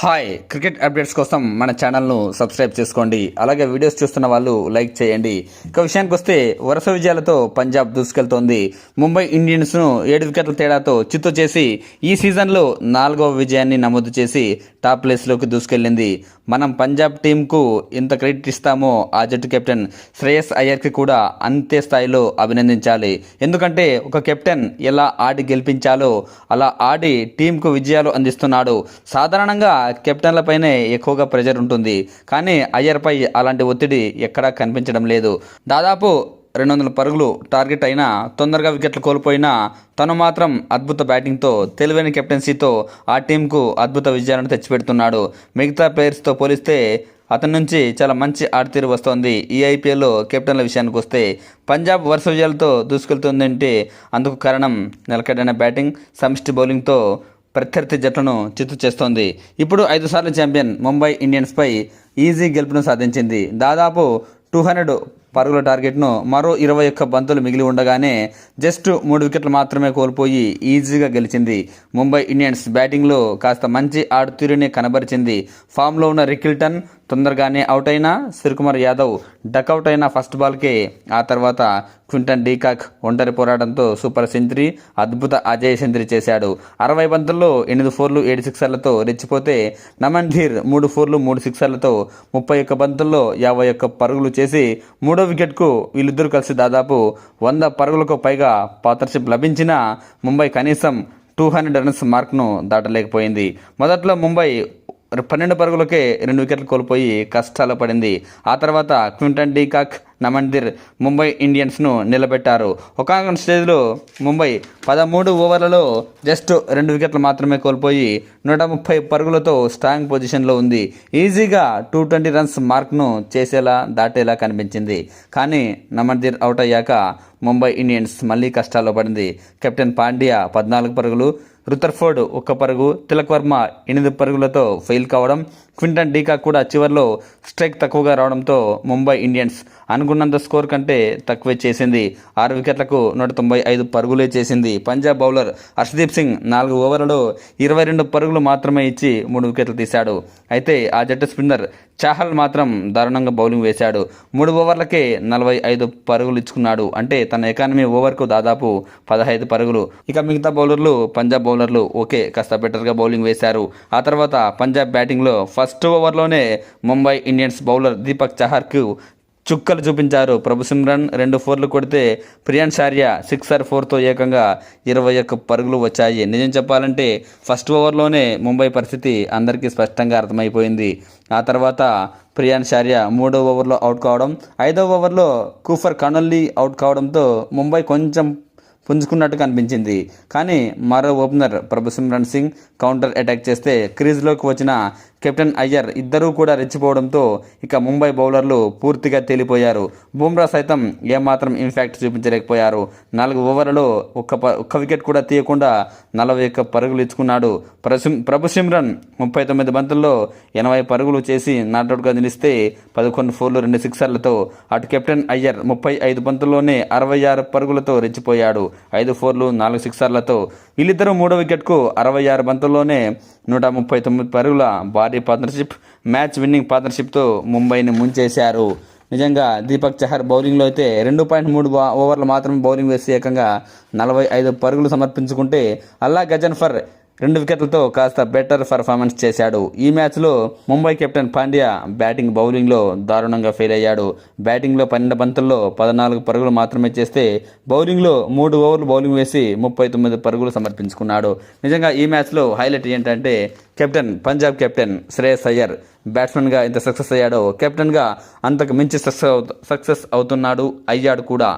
Hi cricket updates కోసం మన ఛానల్ను సబ్స్క్రైబ్ చేసుకోండి. అలాగే వీడియోస్ చూస్తున్న వాళ్ళు లైక్ చేయండి. ఇక విషయానికి వస్తే వరుస విజయాలతో పంజాబ్ దూసుకెళ్తోంది. ముంబై ఇండియన్స్ను 7 వికెట్ల తేడాతో చిత్తు చేసి ఈ సీజన్లో 4వ విజయాన్ని నమోదు చేసి టాప్ ప్లేస్లోకి దూసుకెళ్లింది. మనం పంజాబ్ టీంకు ఎంత క్రెడిట్ ఇస్తామో ఆ జట్టు కెప్టెన్ శ్రేయస్ అయ్యర్కి కూడా అంతే స్థాయిలో అభినందించాలి. ఎందుకంటే ఒక కెప్టెన్ ఎలా ఆడి గెలిపించాలో అలా ఆడి టీంకు విజయాలు అందిస్తున్నాడు. సాధారణంగా కెప్టెన్లపైనే ఎక్కువగా ప్రెజర్ ఉంటుంది, కానీ అయ్యర్పై అలాంటి ఒత్తిడి ఎక్కడా కనిపించడం లేదు. దాదాపు 200 పరుగులు టార్గెట్ అయినా తొందరగా వికెట్లు కోల్పోయినా తను మాత్రం అద్భుత బ్యాటింగ్తో తెలివైన కెప్టెన్సీతో ఆ టీంకు అద్భుత విజయాలను తెచ్చిపెడుతున్నాడు. మిగతా ప్లేయర్స్తో పోలిస్తే అతని నుంచి చాలా మంచి ఆడతీరు వస్తోంది. ఈ ఐపీఎల్లో కెప్టెన్ల విషయానికి వస్తే పంజాబ్ వరుస విజయాలతో దూసుకెళ్తుందంటే అందుకు కారణం నిలకడైన బ్యాటింగ్, సమిష్టి బౌలింగ్తో ప్రత్యర్థి జట్లను చిత్తు చేస్తోంది. ఇప్పుడు 5 సార్లు ఛాంపియన్ ముంబై ఇండియన్స్పై ఈజీ గెలుపును సాధించింది. దాదాపు 200 పరుగుల టార్గెట్ను మరో 21 బంతులు మిగిలి ఉండగానే జస్ట్ 3 వికెట్లు మాత్రమే కోల్పోయి ఈజీగా గెలిచింది. ముంబై ఇండియన్స్ బ్యాటింగ్లో కాస్త మంచి ఆడుతీరుని కనబరిచింది. ఫామ్లో ఉన్న రికిల్టన్ తొందరగానే అవుట్ అయినా సూర్యకుమార్ యాదవ్ డకౌట్ అయిన ఫస్ట్ బాల్కే ఆ తర్వాత క్వింటన్ డీకాక్ ఒంటరి పోరాటంతో సూపర్ సెంచరీ, అద్భుత అజయ్ సెంచరీ చేశాడు. 60 బంతుల్లో 8 ఫోర్లు 7 సిక్సర్లతో రెచ్చిపోతే నమన్ధీర్ 3 ఫోర్లు 3 సిక్సర్లతో 31 బంతుల్లో 51 పరుగులు చేసి 3వ వికెట్కు వీళ్ళిద్దరూ కలిసి దాదాపు 100 పరుగులకు పైగా పార్ట్నర్షిప్ లభించినా ముంబై కనీసం 200 రన్స్ మార్క్ను దాటలేకపోయింది. మొదట్లో ముంబై 12 పరుగులకే 2 వికెట్లు కోల్పోయి కష్టాలు పడింది. ఆ తర్వాత క్వింటన్ డీకాక్, నమన్ధీర్ ముంబై ఇండియన్స్ను నిలబెట్టారు. ఒకానొక స్టేజ్లో ముంబై 13 ఓవర్లలో జస్ట్ 2 వికెట్లు మాత్రమే కోల్పోయి 130 పరుగులతో స్ట్రాంగ్ పొజిషన్లో ఉంది. ఈజీగా 220 రన్స్ మార్క్ను దాటేలా కనిపించింది. కానీ నమన్ధీర్ అవుట్ అయ్యాక ముంబై ఇండియన్స్ మళ్ళీ కష్టాల్లో పడింది. కెప్టెన్ పాండ్యా 14 పరుగులు, రుతర్ఫోర్డ్ 1 పరుగు, తిలక్ వర్మ 8 పరుగులతో ఫెయిల్ కావడం, క్వింటన్ డీకాక్ కూడా చివరిలో స్ట్రైక్ తక్కువగా రావడంతో ముంబై ఇండియన్స్ అనుకున్నంత స్కోర్ కంటే తక్కువే చేసింది. 6 వికెట్లకు 195 పరుగులే చేసింది. పంజాబ్ బౌలర్ హర్షదీప్ సింగ్ 4 ఓవర్లలో 22 పరుగులు మాత్రమే ఇచ్చి 3 వికెట్లు తీశాడు. అయితే ఆ జట్టు స్పిన్నర్ చాహల్ మాత్రం దారుణంగా బౌలింగ్ వేశాడు. 3 ఓవర్లకే 45 పరుగులు ఇచ్చుకున్నాడు. అంటే తన ఎకానమీ ఓవర్కు దాదాపు 15 పరుగులు. ఇక మిగతా బౌలర్లు పంజాబ్ బౌలర్లు కాస్త బెటర్గా బౌలింగ్ వేశారు. ఆ తర్వాత పంజాబ్ బ్యాటింగ్లో ఫస్ట్ ఓవర్లోనే ముంబై ఇండియన్స్ బౌలర్ దీపక్ చహర్కు చుక్కలు చూపించారు. ప్రభు సిమ్రన్ 2 ఫోర్లు కొడితే ప్రియాన్ షారియా 6-4తో ఏకంగా 21 పరుగులు వచ్చాయి. నిజం చెప్పాలంటే ఫస్ట్ ఓవర్లోనే ముంబై పరిస్థితి అందరికీ స్పష్టంగా అర్థమైపోయింది. ఆ తర్వాత ప్రియాన్ షారియా 3వ ఓవర్లో అవుట్ కావడం, 5వ ఓవర్లో కూఫర్ కనొల్లీ అవుట్ కావడంతో ముంబై కొంచెం పుంజుకున్నట్టు కనిపించింది. కానీ మరో ఓపెనర్ ప్రభు సిమ్రన్ సింగ్ కౌంటర్ అటాక్ చేస్తే క్రీజ్లోకి వచ్చిన కెప్టెన్ అయ్యర్ ఇద్దరూ కూడా రెచ్చిపోవడంతో ఇక ముంబై బౌలర్లు పూర్తిగా తేలిపోయారు. బుమ్రా సైతం ఏమాత్రం ఇంపాక్ట్ చూపించలేకపోయారు. 4 ఓవర్లలో ఒక్క వికెట్ కూడా తీయకుండా 41 పరుగులు ఇచ్చుకున్నాడు. ప్రభు సిమ్రన్ 39 బంతుల్లో 80 పరుగులు చేసి నాట్అవుట్గా నిలిస్తే 11 ఫోర్లు 2 సిక్సర్లతో, అటు కెప్టెన్ అయ్యర్ 35 బంతుల్లోనే 66 పరుగులతో రెచ్చిపోయాడు. 5 ఫోర్లు 4 సిక్సర్లతో. వీళ్ళిద్దరూ 3వ వికెట్కు 66 బంతుల్లోనే 139 పరుగుల భారీ పార్ట్నర్షిప్, మ్యాచ్ విన్నింగ్ పార్ట్నర్షిప్తో ముంబైని ముంచేశారు. నిజంగా దీపక్ చహర్ బౌలింగ్లో అయితే 2.3 ఓవర్లు మాత్రమే బౌలింగ్ వేసి ఏకంగా 45 పరుగులు సమర్పించుకుంటే అల్లా గజన్ఫర్ 2 వికెట్లతో కాస్త బెటర్ పర్ఫార్మెన్స్ చేశాడు. ఈ మ్యాచ్లో ముంబై కెప్టెన్ పాండ్యా బ్యాటింగ్ బౌలింగ్లో దారుణంగా ఫెయిల్ అయ్యాడు. బ్యాటింగ్లో 12 బంతుల్లో 14 పరుగులు మాత్రమే చేస్తే బౌలింగ్లో 3 ఓవర్లు బౌలింగ్ వేసి 39 పరుగులు సమర్పించుకున్నాడు. నిజంగా ఈ మ్యాచ్లో హైలైట్ ఏంటంటే పంజాబ్ కెప్టెన్ శ్రేయస్ అయ్యర్ బ్యాట్స్మెన్గా ఎంత సక్సెస్ అయ్యాడో కెప్టెన్గా అంతకు మించి సక్సెస్ అవుతున్నాడు, అయ్యాడు కూడా.